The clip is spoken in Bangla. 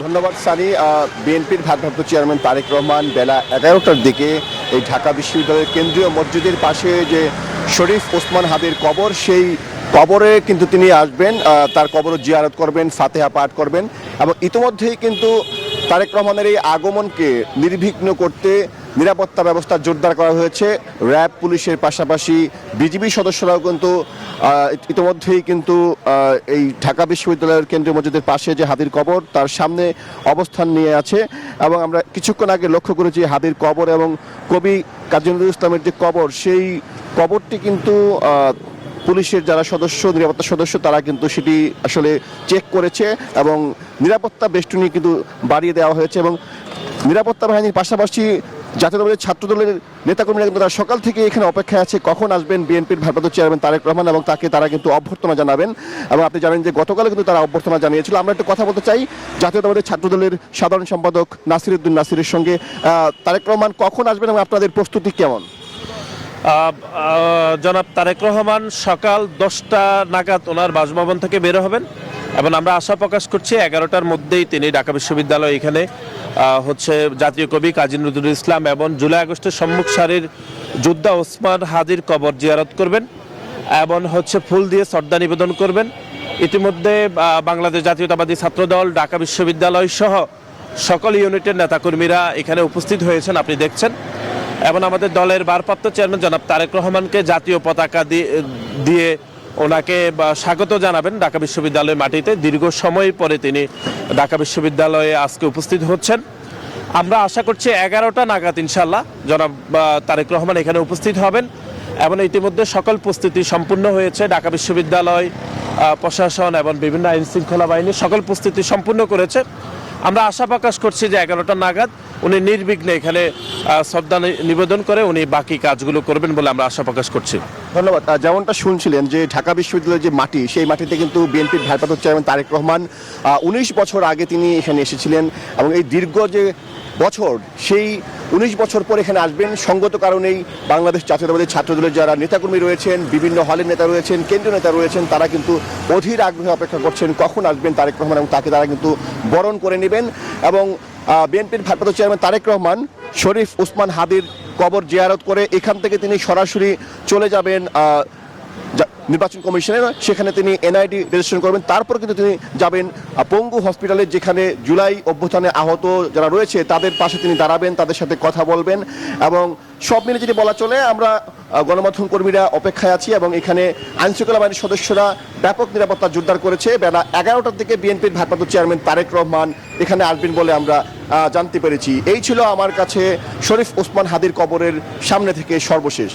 ধন্যবাদ সানি। বিএনপির ভারপ্রাপ্ত চেয়ারম্যান তারেক রহমান বেলা 11টার দিকে এই ঢাকা বিশ্ববিদ্যালয়ের কেন্দ্রীয় মসজিদের পাশে যে শরীফ ওসমান হাদির কবর, সেই কবরে কিন্তু তিনি আসবেন, তার কবর জিয়ারত করবেন, ফাতেহা পাঠ করবেন। এবং ইতিমধ্যেই কিন্তু তারেক রহমানের এই আগমনকে নির্বিঘ্ন করতে নিরাপত্তা ব্যবস্থা জোরদার করা হয়েছে। র্যাব, পুলিশের পাশাপাশি বিজিবি সদস্যরাও কিন্তু ইতিমধ্যেই কিন্তু এই ঢাকা বিশ্ববিদ্যালয়ের কেন্দ্রীয় মসজিদের পাশে যে হাদির কবর, তার সামনে অবস্থান নিয়ে আছে। এবং আমরা কিছুক্ষণ আগে লক্ষ্য করেছি হাদির কবর এবং কবি কাজী নজরুল ইসলামের যে কবর, সেই কবরটি কিন্তু পুলিশের যারা সদস্য, নিরাপত্তা সদস্য, তারা কিন্তু সেটি আসলে চেক করেছে এবং নিরাপত্তা বেষ্টনী কিন্তু বাড়িয়ে দেওয়া হয়েছে। এবং নিরাপত্তা বাহিনীর পাশাপাশি জাতীয়তাবাদী ছাত্রদলের নেতাকর্মীরা কিন্তু তারা সকাল থেকে এখানে অপেক্ষায় আছে কখন আসবেন বিএনপির ভারপ্রাপ্ত চেয়ারম্যান তারেক রহমান এবং তারা কিন্তু অভ্যর্থনা জানাবেন। এবং আপনি জানেন যে গতকালে কিন্তু তারা অভ্যর্থনা জানিয়েছিল। আমরা একটু কথা বলতে চাই জাতীয়তাবাদী ছাত্রদলের সাধারণ সম্পাদক নাসিরউদ্দিন নাসিরের সঙ্গে। তারেক রহমান কখন আসবেন এবং আপনাদের প্রস্তুতি কেমন? জনাব তারেক রহমান সকাল 10টা নাগাদ ওনার বাসভবন থেকে বের হবেন এবং আমরা আশা প্রকাশ করছি 11টার মধ্যেই তিনি ঢাকা বিশ্ববিদ্যালয় এখানে জাতীয় কবি কাজী নজরুল ইসলাম এবং জুলাই আগস্টের সম্মুখ সারির যোদ্ধা ওসমান হাদির কবর জিয়ারত করবেন এবং ফুল দিয়ে শ্রদ্ধা নিবেদন করবেন। ইতিমধ্যে বাংলাদেশ জাতীয়তাবাদী ছাত্রদল, ঢাকা বিশ্ববিদ্যালয় সহ সকল ইউনিটের নেতাকর্মীরা এখানে উপস্থিত হয়েছেন, আপনি দেখছেন। এবং আমাদের দলের ভারপ্রাপ্ত চেয়ারম্যান জনাব তারেক রহমানকে জাতীয় পতাকা দিয়ে ওনাকে স্বাগত জানাবেন ঢাকা বিশ্ববিদ্যালয়ের মাটিতে। দীর্ঘ সময় পরে তিনি ঢাকা বিশ্ববিদ্যালয়ে আজকে উপস্থিত হচ্ছেন। আমরা আশা করছি 11টা নাগাদ ইনশাল্লাহ জনাব তারেক রহমান এখানে উপস্থিত হবেন এবং ইতিমধ্যে সকল প্রস্তুতি সম্পূর্ণ হয়েছে। ঢাকা বিশ্ববিদ্যালয় প্রশাসন এবং বিভিন্ন আইন শৃঙ্খলা বাহিনী সকল প্রস্তুতি সম্পূর্ণ করেছে। আমরা আশা প্রকাশ করছি যে 11টা নাগাদ উনি নির্বিঘ্নে এখানে শ্রদ্ধা নিবেদন করে উনি বাকি কাজগুলো করবেন বলে আমরা আশা প্রকাশ করছি। ধন্যবাদ। যেমনটা শুনছিলেন যে ঢাকা বিশ্ববিদ্যালয়ের যে মাটি, সেই মাটিতে কিন্তু বিএনপির ভারপ্রাপ্ত চেয়ারম্যান তারেক রহমান 19 বছর আগে তিনি এখানে এসেছিলেন এবং এই দীর্ঘ যে বছর, সেই 19 বছর পর এখানে আসবেন। সঙ্গত কারণেই বাংলাদেশ জাতীয়তাবাদী ছাত্রদলের যারা নেতাকর্মী রয়েছেন, বিভিন্ন হলের নেতা রয়েছেন, কেন্দ্রীয় নেতা রয়েছেন, তারা কিন্তু অধীর আগ্রহে অপেক্ষা করছেন কখন আসবেন তারেক রহমান এবং তাকে তারা কিন্তু বরণ করে নেবেন। এবং বিএনপির ভারপ্রাপ্ত চেয়ারম্যান তারেক রহমান শরীফ ওসমান হাদির কবর জিয়ারত করে এখান থেকে তিনি সরাসরি চলে যাবেন নির্বাচন কমিশনে, সেখানে তিনি এনআইডি রেজিস্ট্রেশন করবেন। তারপর কিন্তু তিনি যাবেন পঙ্গু হসপিটালে, যেখানে জুলাই অভ্যুত্থানে আহত যারা রয়েছে তাদের পাশে তিনি দাঁড়াবেন, তাদের সাথে কথা বলবেন। এবং সব মিলে যদি বলা চলে, আমরা গণমাধ্যম কর্মীরা অপেক্ষায় আছি এবং এখানে আইনশৃঙ্খলা বাহিনীর সদস্যরা ব্যাপক নিরাপত্তা জোরদার করেছে। বেলা 11টার দিকে বিএনপির ভারপ্রাপ্ত চেয়ারম্যান তারেক রহমান এখানে আসবেন বলে আমরা জানতে পেরেছি। এই ছিল আমার কাছে শরীফ ওসমান হাদির কবরের সামনে থেকে সর্বশেষ।